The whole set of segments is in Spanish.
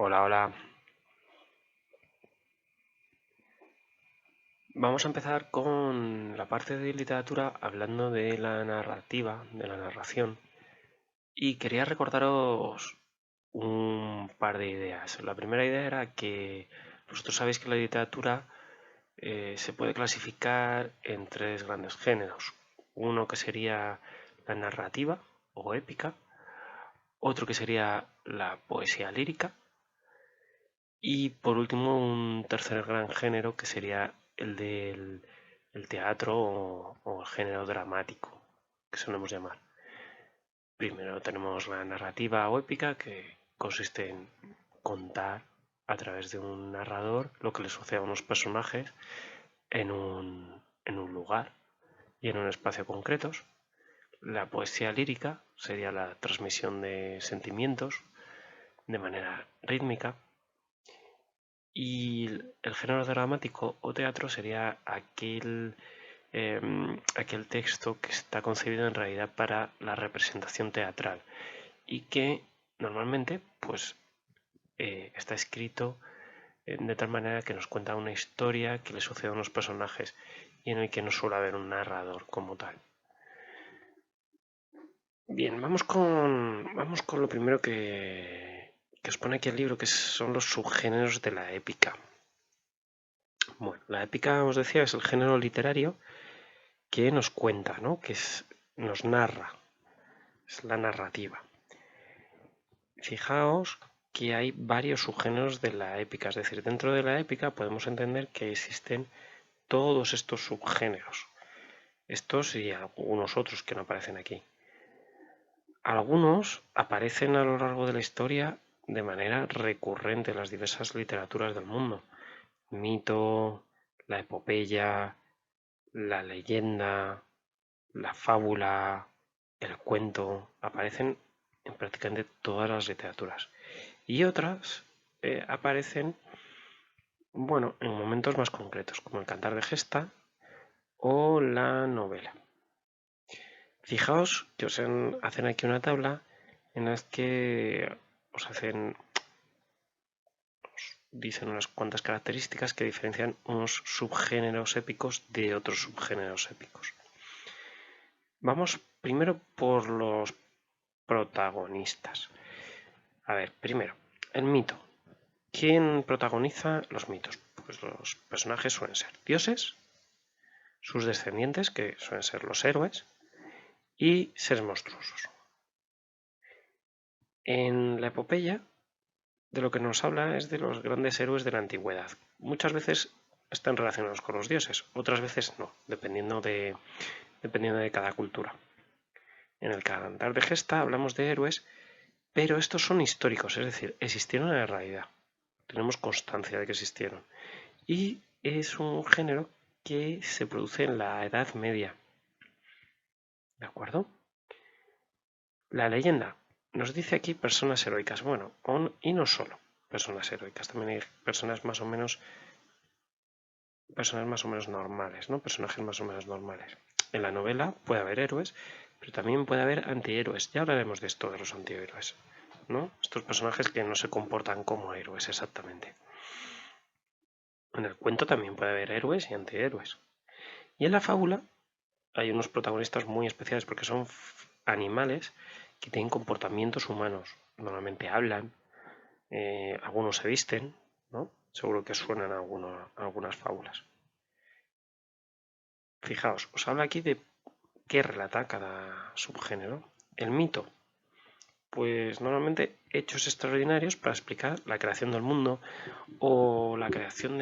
Hola, hola. Vamos a empezar con la parte de literatura hablando de la narrativa, de la narración. Y quería recordaros un par de ideas. La primera idea era que vosotros sabéis que la literatura se puede clasificar en tres grandes géneros. Uno que sería la narrativa o épica, otro que sería la poesía lírica y por último un tercer gran género que sería el del el teatro o el género dramático, que solemos llamar. Primero tenemos la narrativa o épica, que consiste en contar a través de un narrador lo que le sucede a unos personajes en un lugar y en un espacio concretos. La poesía lírica sería la transmisión de sentimientos de manera rítmica. Y el género dramático o teatro sería aquel texto que está concebido en realidad para la representación teatral y que normalmente pues está escrito de tal manera que nos cuenta una historia que le sucede a unos personajes y en el que no suele haber un narrador como tal. Bien, vamos con lo primero que os pone aquí el libro, que son los subgéneros de la épica. Bueno, la épica, os decía, es el género literario que nos cuenta, ¿no? Nos narra, es la narrativa. Fijaos que hay varios subgéneros de la épica, es decir, dentro de la épica podemos entender que existen todos estos subgéneros, estos y algunos otros que no aparecen aquí. Algunos aparecen a lo largo de la historia de manera recurrente en las diversas literaturas del mundo. Mito, la epopeya, la leyenda, la fábula, el cuento, aparecen en prácticamente todas las literaturas. Y otras aparecen, bueno, en momentos más concretos, como el cantar de gesta o la novela. Fijaos que hacen aquí una tabla en la que dicen unas cuantas características que diferencian unos subgéneros épicos de otros subgéneros épicos. Vamos primero por los protagonistas. A ver, primero, el mito. ¿Quién protagoniza los mitos? Pues los personajes suelen ser dioses, sus descendientes, que suelen ser los héroes, y seres monstruosos. En la epopeya, de lo que nos habla es de los grandes héroes de la antigüedad. Muchas veces están relacionados con los dioses, otras veces no, dependiendo de cada cultura. En el cantar de gesta hablamos de héroes, pero estos son históricos, es decir, existieron en la realidad. Tenemos constancia de que existieron. Y es un género que se produce en la Edad Media. ¿De acuerdo? La leyenda nos dice aquí personas heroicas. Bueno, y no solo personas heroicas, también hay personas más o menos normales, ¿no? Personajes más o menos normales. En la novela puede haber héroes, pero también puede haber antihéroes. Ya hablaremos de esto de los antihéroes, ¿no? Estos personajes que no se comportan como héroes exactamente. En el cuento también puede haber héroes y antihéroes. Y en la fábula hay unos protagonistas muy especiales porque son animales que tienen comportamientos humanos. Normalmente hablan, algunos se visten, ¿no? Seguro que suenan algunas fábulas. Fijaos, os habla aquí de qué relata cada subgénero. El mito, pues normalmente hechos extraordinarios para explicar la creación del mundo o la creación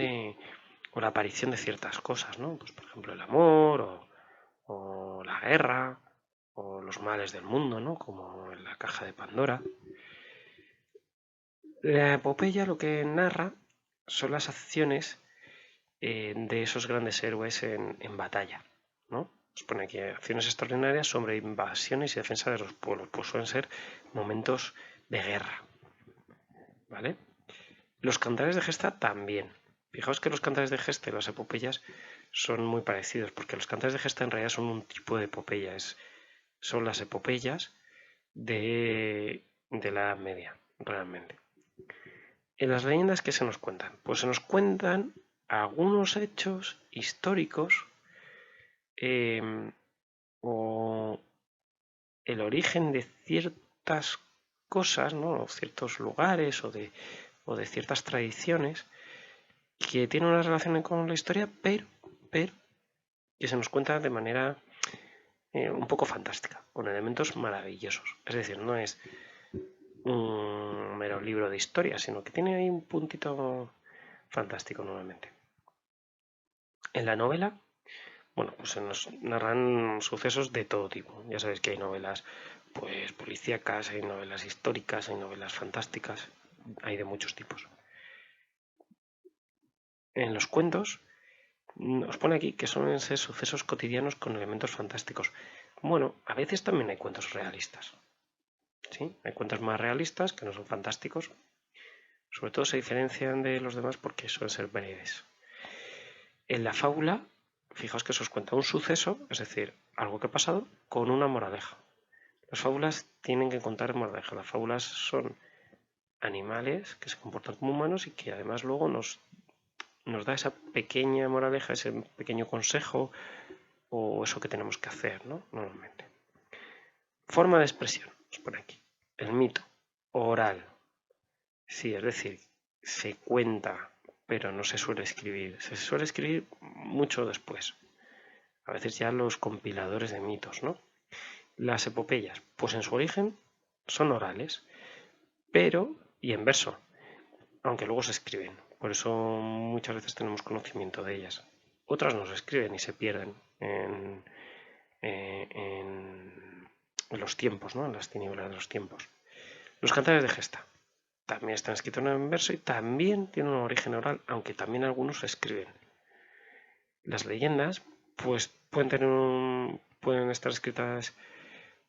o la aparición de ciertas cosas, ¿no? Pues por ejemplo el amor o la guerra o los males del mundo, ¿no? Como en la caja de Pandora. La epopeya lo que narra son las acciones de esos grandes héroes en batalla, ¿no? Nos pone aquí acciones extraordinarias sobre invasiones y defensa de los pueblos, pues suelen ser momentos de guerra, ¿vale? Los cantares de gesta también. Fijaos que los cantares de gesta y las epopeyas son muy parecidos, porque los cantares de gesta en realidad son un tipo de epopeya, son las epopeyas de la Edad Media, realmente. En las leyendas, ¿qué se nos cuentan? Pues se nos cuentan algunos hechos históricos o el origen de ciertas cosas, ¿no? O ciertos lugares o de ciertas tradiciones que tienen una relación con la historia, pero que se nos cuenta de manera un poco fantástica, con elementos maravillosos. Es decir, no es un mero libro de historia, sino que tiene ahí un puntito fantástico nuevamente. En la novela, bueno, pues se nos narran sucesos de todo tipo. Ya sabéis que hay novelas pues policíacas, hay novelas históricas, hay novelas fantásticas, hay de muchos tipos. En los cuentos os pone aquí que suelen ser sucesos cotidianos con elementos fantásticos. Bueno, a veces también hay cuentos realistas. ¿Sí? Hay cuentos más realistas que no son fantásticos. Sobre todo se diferencian de los demás porque suelen ser breves. En la fábula, fijaos que se os cuenta un suceso, es decir, algo que ha pasado, con una moraleja. Las fábulas tienen que contar moraleja. Las fábulas son animales que se comportan como humanos y que además luego nos da esa pequeña moraleja, ese pequeño consejo o eso que tenemos que hacer, ¿no? Normalmente. Forma de expresión, os pone aquí. El mito, oral. Sí, es decir, se cuenta, pero no se suele escribir. Se suele escribir mucho después. A veces ya los compiladores de mitos, ¿no? Las epopeyas, pues en su origen son orales, pero y en verso, aunque luego se escriben. Por eso muchas veces tenemos conocimiento de ellas. Otras no se escriben y se pierden en los tiempos, ¿no? En las tinieblas de los tiempos. Los cantares de gesta también están escritos en verso y también tienen un origen oral, aunque también algunos se escriben. Las leyendas, pues pueden estar escritas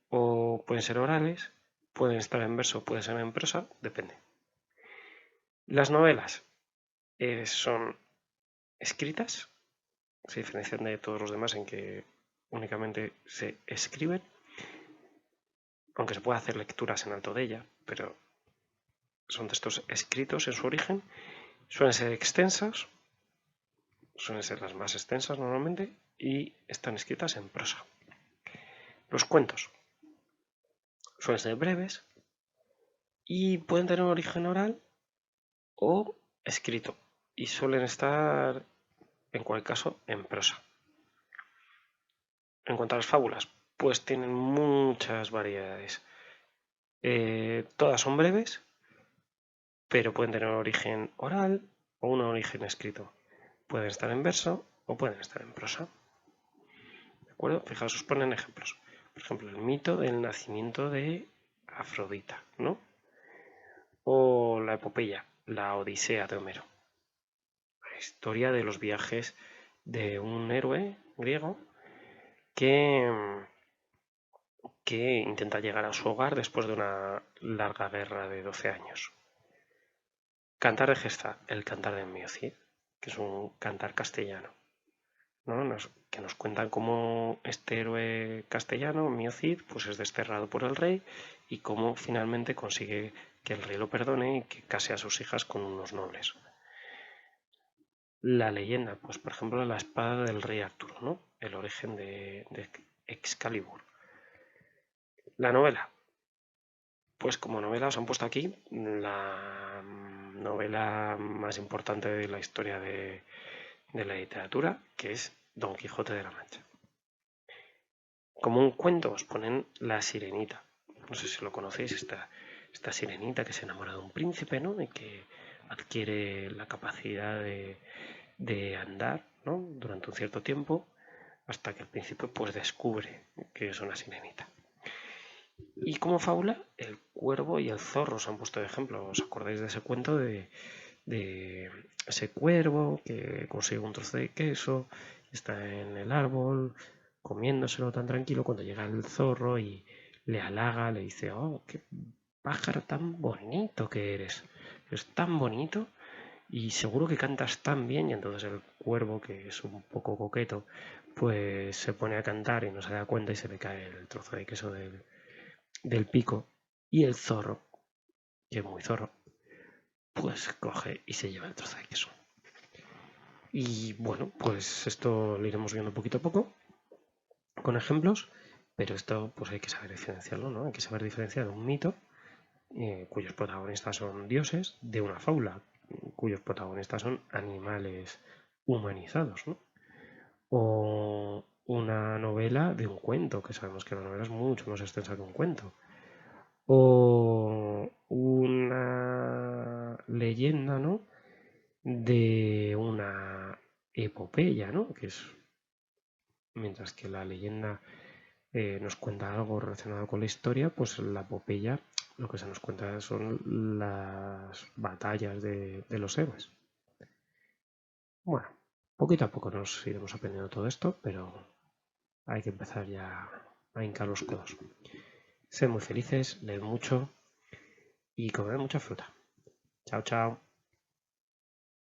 o pueden ser orales, pueden estar en verso, pueden ser en prosa, depende. Las novelas son escritas, se diferencian de todos los demás en que únicamente se escriben, aunque se puede hacer lecturas en alto de ella, pero son textos escritos en su origen, suelen ser extensas, suelen ser las más extensas normalmente, y están escritas en prosa. Los cuentos suelen ser breves y pueden tener un origen oral o escrito, y suelen estar, en cualquier caso, en prosa. En cuanto a las fábulas, pues tienen muchas variedades. Todas son breves, pero pueden tener un origen oral o un origen escrito. Pueden estar en verso o pueden estar en prosa. ¿De acuerdo? Fijaos, os ponen ejemplos. Por ejemplo, el mito del nacimiento de Afrodita, ¿no? O la epopeya, la Odisea de Homero. La historia de los viajes de un héroe griego que intenta llegar a su hogar después de una larga guerra de 12 años. Cantar de gesta, el cantar de Miocid, que es un cantar castellano, ¿no? Que nos cuentan cómo este héroe castellano, Miocid, pues es desterrado por el rey y cómo finalmente consigue que el rey lo perdone y que case a sus hijas con unos nobles. La leyenda, pues por ejemplo la espada del rey Arturo, ¿no? El origen de Excalibur. La novela, pues como novela os han puesto aquí la novela más importante de la historia de la literatura, que es Don Quijote de la Mancha. Como un cuento os ponen La Sirenita. No sé si lo conocéis, esta sirenita que se enamora de un príncipe, ¿no? Y que adquiere la capacidad de andar, ¿no? Durante un cierto tiempo, hasta que el príncipe pues descubre que es una sirenita. Y como fábula, el cuervo y el zorro os han puesto de ejemplo. ¿Os acordáis de ese cuento de ese cuervo que consigue un trozo de queso, está en el árbol comiéndoselo tan tranquilo cuando llega el zorro y le halaga, le dice, oh, qué pájaro tan bonito que eres tan bonito y seguro que cantas tan bien. Y entonces el cuervo, que es un poco coqueto, pues se pone a cantar y no se da cuenta y se le cae el trozo de queso del pico. Y el zorro, que es muy zorro, pues coge y se lleva el trozo de queso. Y bueno, pues esto lo iremos viendo poquito a poco, con ejemplos, pero esto pues hay que saber diferenciarlo, ¿no? Hay que saber diferenciar un mito cuyos protagonistas son dioses de una fábula cuyos protagonistas son animales humanizados, ¿no? O una novela de un cuento, que sabemos que la novela es mucho más extensa que un cuento. O una leyenda, ¿no? De una epopeya, ¿no? Que es, mientras que la leyenda nos cuenta algo relacionado con la historia, pues la epopeya lo que se nos cuenta son las batallas de los héroes. Bueno, poquito a poco nos iremos aprendiendo todo esto, pero hay que empezar ya a hincar los codos. Sed muy felices, leed mucho y comed mucha fruta. Chao, chao.